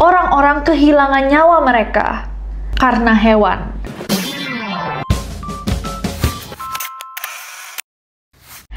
orang-orang kehilangan nyawa mereka karena hewan.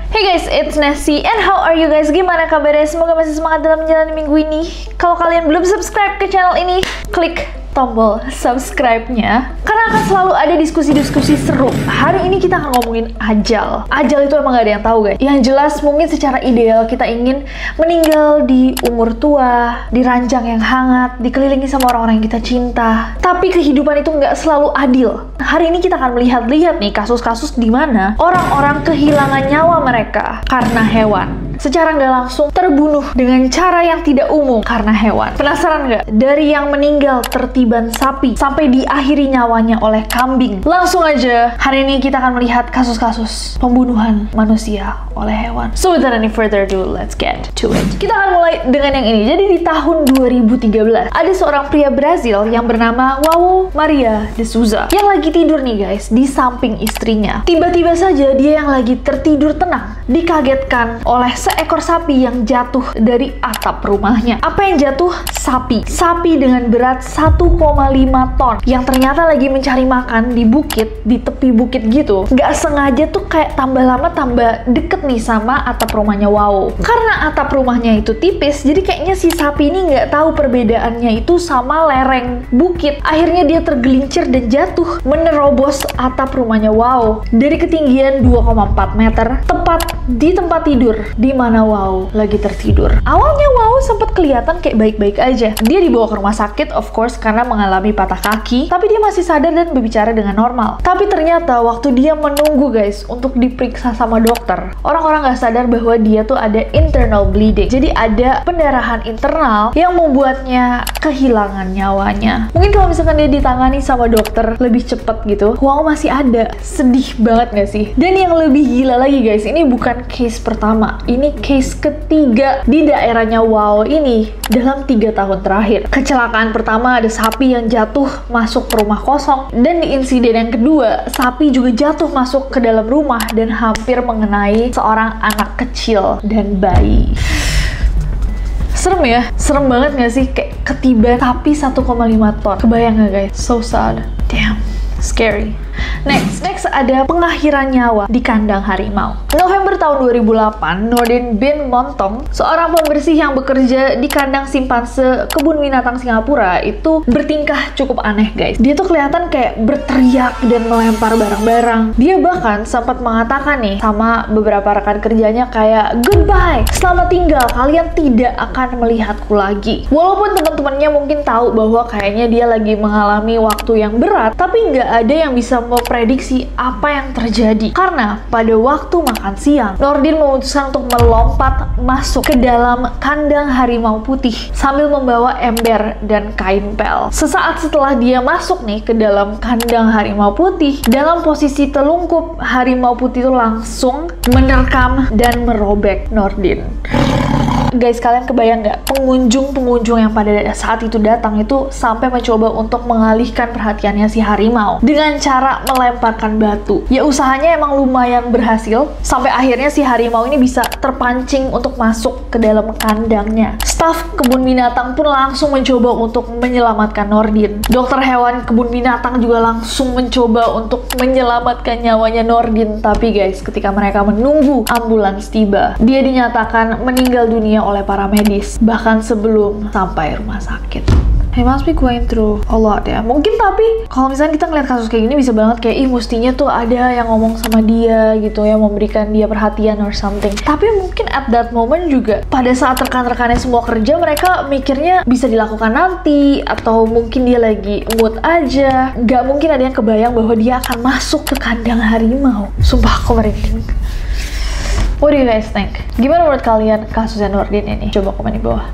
Hey guys, it's Nessie and how are you guys? Gimana kabarnya? Semoga masih semangat dalam menjalani minggu ini. Kalau kalian belum subscribe ke channel ini, klik tombol subscribe-nya karena akan selalu ada diskusi-diskusi seru. Hari ini kita akan ngomongin ajal. Ajal itu emang gak ada yang tahu guys. Yang jelas mungkin secara ideal kita ingin meninggal di umur tua, di ranjang yang hangat, dikelilingi sama orang-orang yang kita cinta. Tapi kehidupan itu nggak selalu adil. Hari ini kita akan melihat nih kasus-kasus di mana orang-orang kehilangan nyawa mereka karena hewan. Secara nggak langsung terbunuh dengan cara yang tidak umum karena hewan. Penasaran nggak? Dari yang meninggal tertiban sapi sampai diakhiri nyawanya oleh kambing. Langsung aja, hari ini kita akan melihat kasus-kasus pembunuhan manusia oleh hewan. So without any further ado, let's get to it. Kita akan mulai dengan yang ini. Jadi di tahun 2013, ada seorang pria Brazil yang bernama João Maria de Souza yang lagi tidur nih guys, di samping istrinya. Tiba-tiba saja dia yang lagi tertidur tenang dikagetkan oleh seekor sapi yang jatuh dari atap rumahnya. Apa yang jatuh? Sapi. Sapi dengan berat 1,5 ton yang ternyata lagi mencari makan di bukit, di tepi bukit gitu. Gak sengaja tuh kayak tambah lama tambah deket nih sama atap rumahnya João. Karena atap rumahnya itu tipis, jadi kayaknya si sapi ini nggak tahu perbedaannya itu sama lereng bukit. Akhirnya dia tergelincir dan jatuh menerobos atap rumahnya João dari ketinggian 2,4 meter tepat di tempat tidur di mana João lagi tertidur. Awalnya João sempat kelihatan kayak baik-baik aja. Dia dibawa ke rumah sakit of course karena mengalami patah kaki, tapi dia masih sadar dan berbicara dengan normal. Tapi ternyata waktu dia menunggu guys untuk diperiksa sama dokter, orang-orang nggak sadar bahwa dia tuh ada internal bleeding. Jadi ada pendarahan internal yang membuatnya kehilangan nyawanya. Mungkin kalau misalkan dia ditangani sama dokter lebih cepet gitu, João masih ada. Sedih banget gak sih? Dan yang lebih gila lagi guys, ini bukan case pertama, ini case ketiga di daerahnya João ini dalam 3 tahun terakhir. Kecelakaan pertama ada sapi yang jatuh masuk ke rumah kosong, dan di insiden yang kedua sapi juga jatuh masuk ke dalam rumah dan hampir mengenai seorang anak kecil dan bayi. Serem ya? Serem banget gak sih? Kayak ketiban sapi 1,5 ton. Kebayang gak guys? So sad. Damn. Scary. Next ada pengakhiran nyawa di kandang harimau. November tahun 2008, Nordin bin Montong, seorang pembersih yang bekerja di kandang simpanse kebun binatang Singapura, itu bertingkah cukup aneh guys. Dia tuh kelihatan kayak berteriak dan melempar barang-barang. Dia bahkan sempat mengatakan nih sama beberapa rekan kerjanya kayak, "Goodbye, selamat tinggal, kalian tidak akan melihatku lagi." Walaupun teman-temannya mungkin tahu bahwa kayaknya dia lagi mengalami waktu yang berat, tapi nggak ada yang bisa memprediksi apa yang terjadi. Karena pada waktu makan siang, Nordin memutuskan untuk melompat masuk ke dalam kandang harimau putih sambil membawa ember dan kain pel. Sesaat setelah dia masuk nih ke dalam kandang harimau putih, dalam posisi telungkup, harimau putih itu langsung menerkam dan merobek Nordin. Guys, kalian kebayang nggak pengunjung-pengunjung yang pada saat itu datang itu sampai mencoba untuk mengalihkan perhatiannya si harimau dengan cara melemparkan batu. Ya usahanya emang lumayan berhasil, sampai akhirnya si harimau ini bisa terpancing untuk masuk ke dalam kandangnya. Staf kebun binatang pun langsung mencoba untuk menyelamatkan Nordin. Dokter hewan kebun binatang juga langsung mencoba untuk menyelamatkan nyawanya Nordin. Tapi guys, ketika mereka menunggu ambulans tiba, dia dinyatakan meninggal dunia oleh para medis bahkan sebelum sampai rumah sakit. He must be going through a lot ya. Mungkin tapi kalau misalnya kita ngeliat kasus kayak gini bisa banget kayak, ih mestinya tuh ada yang ngomong sama dia gitu ya, memberikan dia perhatian or something. Tapi mungkin at that moment juga pada saat rekan-rekannya semua kerja, mereka mikirnya bisa dilakukan nanti, atau mungkin dia lagi mood aja. Gak mungkin ada yang kebayang bahwa dia akan masuk ke kandang harimau. Sumpah aku merinding. What do you guys think? Gimana menurut kalian kasusnya Nordin ini? Coba komen di bawah.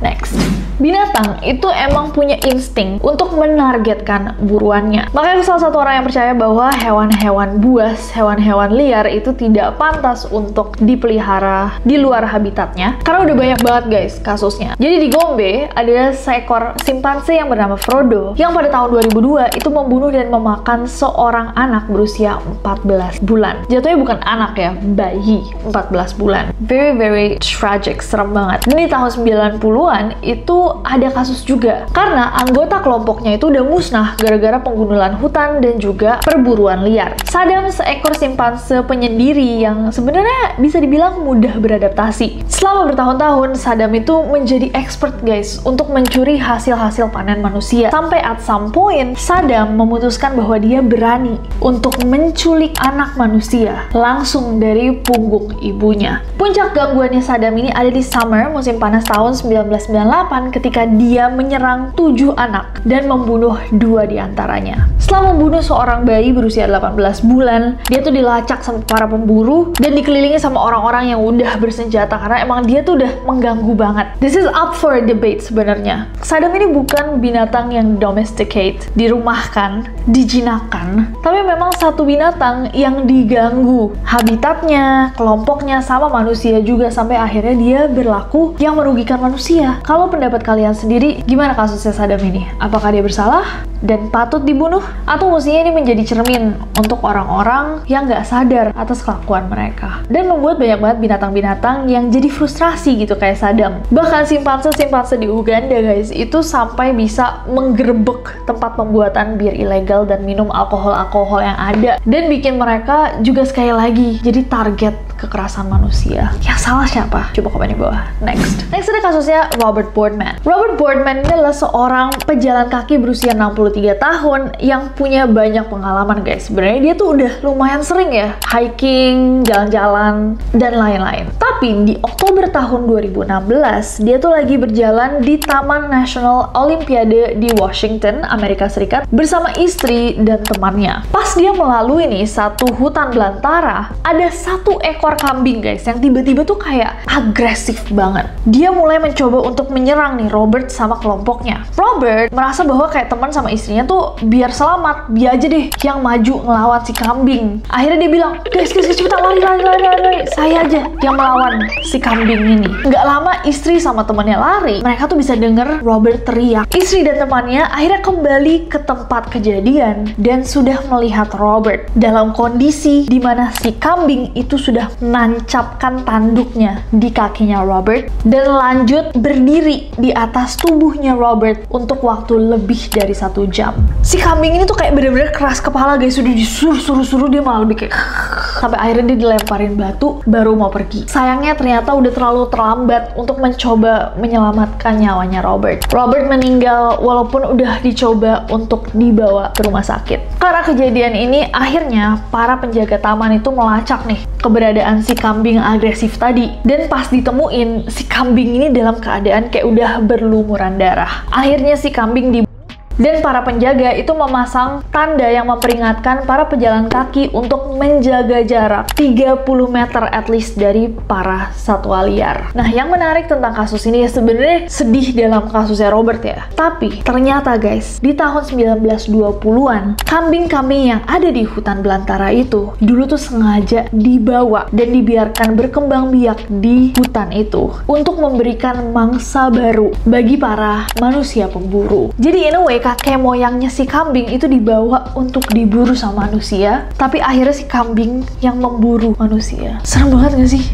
Next. Binatang itu emang punya insting untuk menargetkan buruannya. Makanya aku salah satu orang yang percaya bahwa hewan-hewan buas, hewan-hewan liar itu tidak pantas untuk dipelihara di luar habitatnya. Karena udah banyak banget guys kasusnya. Jadi di Gombe ada seekor simpanse yang bernama Frodo yang pada tahun 2002 itu membunuh dan memakan seorang anak berusia 14 bulan. Jatuhnya bukan anak ya, bayi 14 bulan. Very tragic, serem banget. Dan di tahun 90-an 2010-an itu ada kasus juga. Karena anggota kelompoknya itu udah musnah gara-gara penggundulan hutan dan juga perburuan liar. Saddam seekor simpanse penyendiri yang sebenarnya bisa dibilang mudah beradaptasi. Selama bertahun-tahun, Saddam itu menjadi expert guys untuk mencuri hasil-hasil panen manusia. Sampai at some point, Saddam memutuskan bahwa dia berani untuk menculik anak manusia langsung dari punggung ibunya. Puncak gangguannya Saddam ini ada di summer, musim panas tahun 1998 ketika dia menyerang 7 anak dan membunuh 2 diantaranya. Setelah membunuh seorang bayi berusia 18 bulan, dia tuh dilacak sama para pemburu dan dikelilingi sama orang-orang yang udah bersenjata karena emang dia tuh udah mengganggu banget. This is up for debate sebenarnya. Saddam ini bukan binatang yang domesticate, dirumahkan, dijinakkan, tapi memang satu binatang yang diganggu habitatnya, kelompoknya, sama manusia juga sampai akhirnya dia berlaku yang merugikan manusia. Kalau pendapat kalian sendiri, gimana kasusnya Saddam ini? Apakah dia bersalah dan patut dibunuh? Atau mestinya ini menjadi cermin untuk orang-orang yang nggak sadar atas kelakuan mereka dan membuat banyak banget binatang-binatang yang jadi frustrasi gitu kayak Saddam. Bahkan simpanse-simpanse di Uganda guys itu sampai bisa menggerebek tempat pembuatan bir ilegal dan minum alkohol-alkohol yang ada dan bikin mereka juga sekali lagi jadi target kekerasan manusia. Yang salah siapa? Coba komen di bawah. Next ada kasusnya Robert Boardman. Robert Boardman ini adalah seorang pejalan kaki berusia 63 tahun yang punya banyak pengalaman guys. Sebenarnya dia tuh udah lumayan sering ya hiking, jalan-jalan, dan lain-lain. Tapi di Oktober tahun 2016, dia tuh lagi berjalan di Taman Nasional Olimpiade di Washington, Amerika Serikat bersama istri dan temannya. Pas dia melalui nih satu hutan belantara, ada satu ekor kambing guys yang tiba-tiba tuh kayak agresif banget. Dia mulai mencoba untuk menyerang nih Robert sama kelompoknya. Robert merasa bahwa kayak teman sama istrinya tuh biar selamat, dia aja deh yang maju ngelawan si kambing. Akhirnya dia bilang, guys cepetan lari, saya aja yang melawan si kambing ini. Nggak lama istri sama temannya lari, mereka tuh bisa denger Robert teriak. Istri dan temannya akhirnya kembali ke tempat kejadian dan sudah melihat Robert dalam kondisi dimana si kambing itu sudah menancapkan tanduknya di kakinya Robert dan lanjut berdiri di atas tubuhnya Robert untuk waktu lebih dari 1 jam. Si kambing ini tuh kayak bener-bener keras kepala guys, sudah disuruh dia malah lebih kayak sampai akhirnya dia dilemparin batu baru mau pergi. Sayangnya ternyata udah terlalu terlambat untuk mencoba menyelamatkan nyawanya Robert. Robert meninggal walaupun udah dicoba untuk dibawa ke rumah sakit. Karena kejadian ini akhirnya para penjaga taman itu melacak nih keberadaan si kambing agresif tadi. Dan pas ditemuin, si kambing ini dalam keadaan kayak udah berlumuran darah. Akhirnya si kambing dibunuh dan para penjaga itu memasang tanda yang memperingatkan para pejalan kaki untuk menjaga jarak 30 meter at least dari para satwa liar. Nah, yang menarik tentang kasus ini ya sebenarnya sedih dalam kasusnya Robert ya. Tapi ternyata guys, di tahun 1920-an, kambing-kambing yang ada di hutan belantara itu dulu tuh sengaja dibawa dan dibiarkan berkembang biak di hutan itu untuk memberikan mangsa baru bagi para manusia pemburu. Jadi in a way, kakek moyangnya si kambing itu dibawa untuk diburu sama manusia, tapi akhirnya si kambing yang memburu manusia. Serem banget gak sih?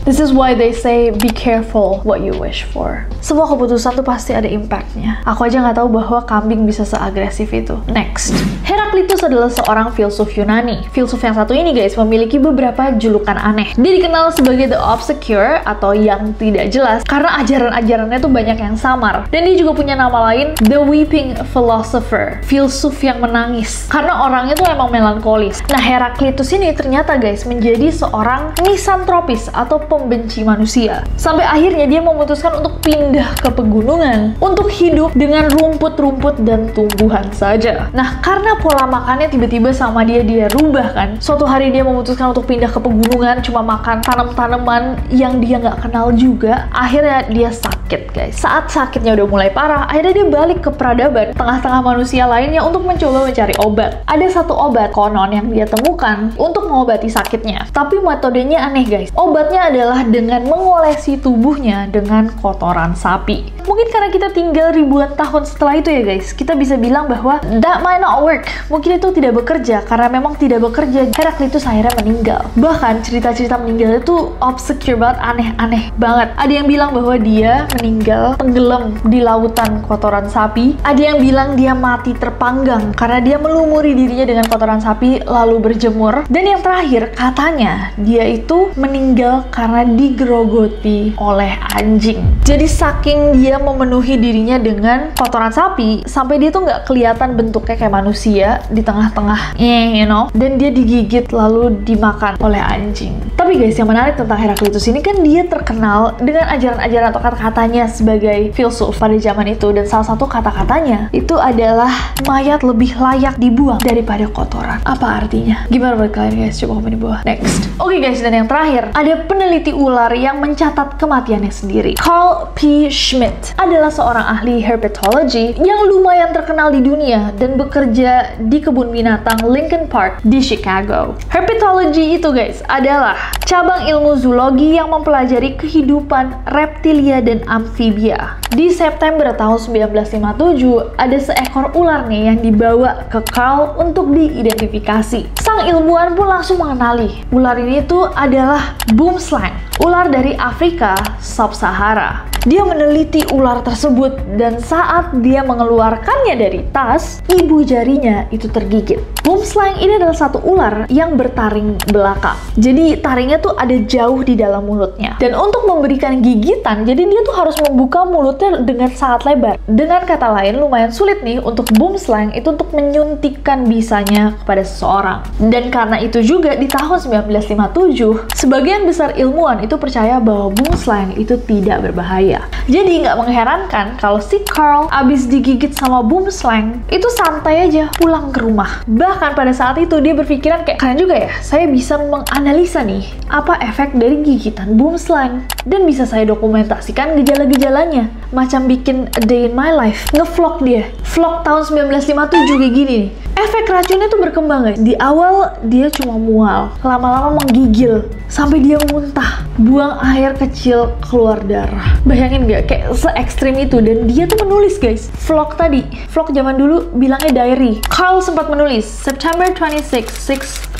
This is why they say be careful what you wish for. Semua keputusan tuh pasti ada impactnya. Aku aja nggak tahu bahwa kambing bisa seagresif itu. Next, Heraklitus adalah seorang filsuf Yunani. Filsuf yang satu ini guys memiliki beberapa julukan aneh. Dia dikenal sebagai the obscure atau yang tidak jelas karena ajaran-ajarannya tuh banyak yang samar. Dan dia juga punya nama lain, the weeping philosopher, filsuf yang menangis karena orangnya tuh emang melankolis. Nah, Heraklitus ini ternyata guys menjadi seorang misantropis atau pembenci manusia. Sampai akhirnya dia memutuskan untuk pindah ke pegunungan untuk hidup dengan rumput-rumput dan tumbuhan saja. Nah, karena pola makannya tiba-tiba sama dia rubah kan. Suatu hari dia memutuskan untuk pindah ke pegunungan, cuma makan tanam-tanaman yang dia nggak kenal juga. Akhirnya dia sakit guys. Saat sakitnya udah mulai parah, akhirnya dia balik ke peradaban tengah-tengah manusia lainnya untuk mencoba mencari obat. Ada satu obat konon yang dia temukan untuk mengobati sakitnya. Tapi metodenya aneh guys. Obatnya adalah dengan mengolesi tubuhnya dengan kotoran sapi. Mungkin karena kita tinggal ribuan tahun setelah itu ya guys, kita bisa bilang bahwa that might not work. Mungkin itu tidak bekerja, karena memang tidak bekerja, Heraklitus akhirnya meninggal. Bahkan cerita-cerita meninggal itu obscure banget, aneh-aneh banget. Ada yang bilang bahwa dia meninggal tenggelam di lautan kotoran sapi. Ada yang bilang dia mati terpanggang karena dia melumuri dirinya dengan kotoran sapi lalu berjemur. Dan yang terakhir, katanya dia itu meninggal karena digerogoti oleh anjing. Jadi saking dia memenuhi dirinya dengan kotoran sapi sampai dia tuh nggak kelihatan bentuknya kayak manusia di tengah-tengah, you know, dan dia digigit lalu dimakan oleh anjing. Tapi guys, yang menarik tentang Heraklitus ini kan dia terkenal dengan ajaran-ajaran atau kata-katanya sebagai filsuf pada zaman itu, dan salah satu kata-katanya itu adalah mayat lebih layak dibuang daripada kotoran. Apa artinya? Gimana menurut kalian guys? Coba komen di bawah. Next. Oke guys, dan yang terakhir, ada peneliti ular yang mencatat kematiannya sendiri. Carl P. Schmidt adalah seorang ahli herpetology yang lumayan terkenal di dunia dan bekerja di kebun binatang Lincoln Park di Chicago. Herpetology itu guys adalah cabang ilmu zoologi yang mempelajari kehidupan reptilia dan amfibia. Di September tahun 1957, ada seekor ular nih yang dibawa ke Carl untuk diidentifikasi. Sang ilmuwan pun langsung mengenali ular ini tuh adalah boomslang, ular dari Afrika Sub-Sahara. Dia meneliti ular tersebut dan saat dia mengeluarkannya dari tas, ibu jarinya itu tergigit. Boomslang ini adalah satu ular yang bertaring belakang. Jadi taringnya tuh ada jauh di dalam mulutnya. Dan untuk memberikan gigitan, jadi dia tuh harus membuka mulutnya dengan sangat lebar. Dengan kata lain, lumayan sulit nih untuk boomslang itu untuk menyuntikkan bisanya kepada seseorang. Dan karena itu juga di tahun 1957, sebagian besar ilmuwan itu percaya bahwa boomslang itu tidak berbahaya. Jadi nggak mengherankan kalau si Carl abis digigit sama boomslang itu santai aja pulang ke rumah. Bahkan pada saat itu dia berpikiran kayak, keren juga ya, saya bisa menganalisa nih apa efek dari gigitan boomslang dan bisa saya dokumentasikan gejala-gejalanya, macam bikin A Day in My Life. Ngevlog dia, vlog tahun 1957 kayak gini nih. Efek racunnya tuh berkembang guys. Di awal dia cuma mual, lama-lama menggigil sampai dia muntah, buang air kecil, keluar darah. Bayangin gak kayak se-ekstrim itu. Dan dia tuh menulis guys, vlog tadi, vlog zaman dulu bilangnya diary. Carl sempat menulis September 26,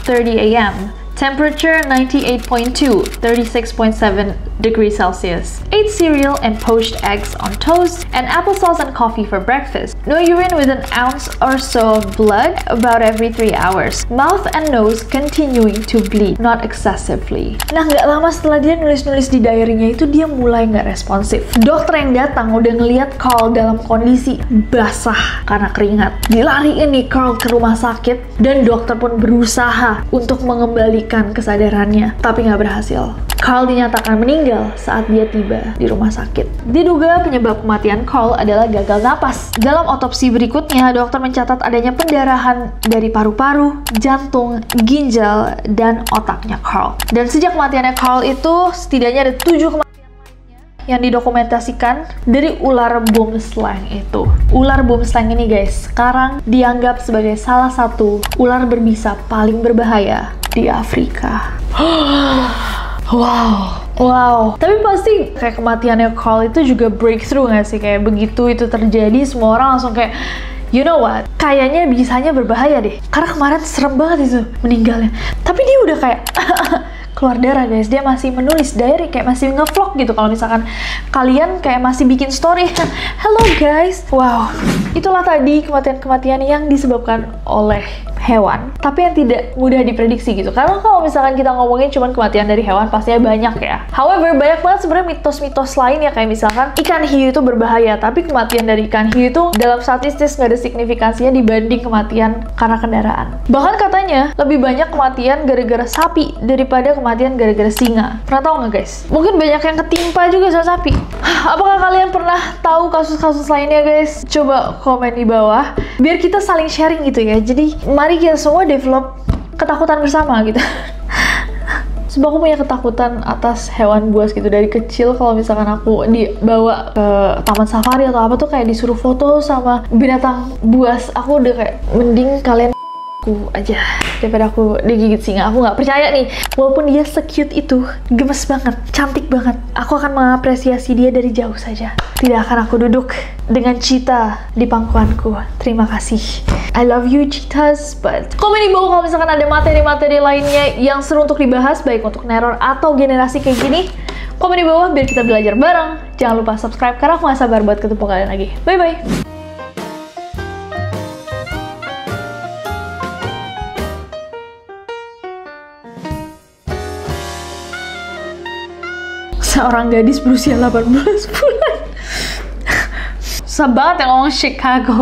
6:30 AM, temperature 98.2, 36.7 degrees Celsius. Ate cereal and poached eggs on toast and applesauce and coffee for breakfast. No urine with an ounce or so of blood about every 3 hours. Mouth and nose continuing to bleed, not excessively. Nah, nggak lama setelah dia nulis-nulis di diary-nya itu, dia mulai nggak responsif. Dokter yang datang udah ngeliat Carl dalam kondisi basah karena keringat. Dilariin nih Carl ke rumah sakit dan dokter pun berusaha untuk mengembalikan kesadarannya, tapi nggak berhasil. Carl dinyatakan meninggal saat dia tiba di rumah sakit. Diduga penyebab kematian Carl adalah gagal napas. Dalam otopsi berikutnya, dokter mencatat adanya pendarahan dari paru-paru, jantung, ginjal, dan otaknya Carl. Dan sejak kematiannya Carl itu, setidaknya ada 7 kematian yang didokumentasikan dari ular boomslang itu. Ular boomslang ini guys, sekarang dianggap sebagai salah satu ular berbisa paling berbahaya di Afrika. Wow. Tapi pasti kayak kematiannya Carl itu juga breakthrough nggak sih? Kayak begitu itu terjadi, semua orang langsung kayak, you know what? Kayaknya bisanya berbahaya deh. Karena kemarin serem banget itu meninggalnya. Tapi dia udah kayak keluar darah guys. Dia masih menulis diary, kayak masih ngevlog gitu. Kalau misalkan kalian kayak masih bikin story, hello guys. Wow. Itulah tadi kematian-kematian yang disebabkan oleh hewan, tapi yang tidak mudah diprediksi gitu. Karena kalau misalkan kita ngomongin cuman kematian dari hewan, pastinya banyak ya. However, banyak banget sebenarnya mitos-mitos lain ya, kayak misalkan ikan hiu itu berbahaya, tapi kematian dari ikan hiu itu dalam statistik nggak ada signifikansinya dibanding kematian karena kendaraan. Bahkan katanya lebih banyak kematian gara-gara sapi daripada kematian gara-gara singa. Pernah tahu nggak guys? Mungkin banyak yang ketimpa juga sama sapi. Apakah kalian pernah tahu kasus-kasus lainnya guys? Coba komen di bawah biar kita saling sharing gitu ya. Jadi mari kita semua develop ketakutan bersama gitu. Sebab aku punya ketakutan atas hewan buas gitu dari kecil. Kalau misalkan aku dibawa ke taman safari atau apa tuh kayak disuruh foto sama binatang buas, aku udah kayak mending kalian aku aja daripada aku digigit singa. Aku nggak percaya nih, walaupun dia se-cute itu, gemes banget, cantik banget, aku akan mengapresiasi dia dari jauh saja. Tidak akan aku duduk dengan cheetah di pangkuanku. Terima kasih. I love you cheetahs, but komen di bawah kalau misalkan ada materi-materi lainnya yang seru untuk dibahas, baik untuk neror atau generasi kayak gini. Komen di bawah biar kita belajar bareng. Jangan lupa subscribe karena aku gak sabar buat ketemu kalian lagi. Bye-bye! Seorang gadis berusia 18 bulan. Susah banget yang ngomong Chicago.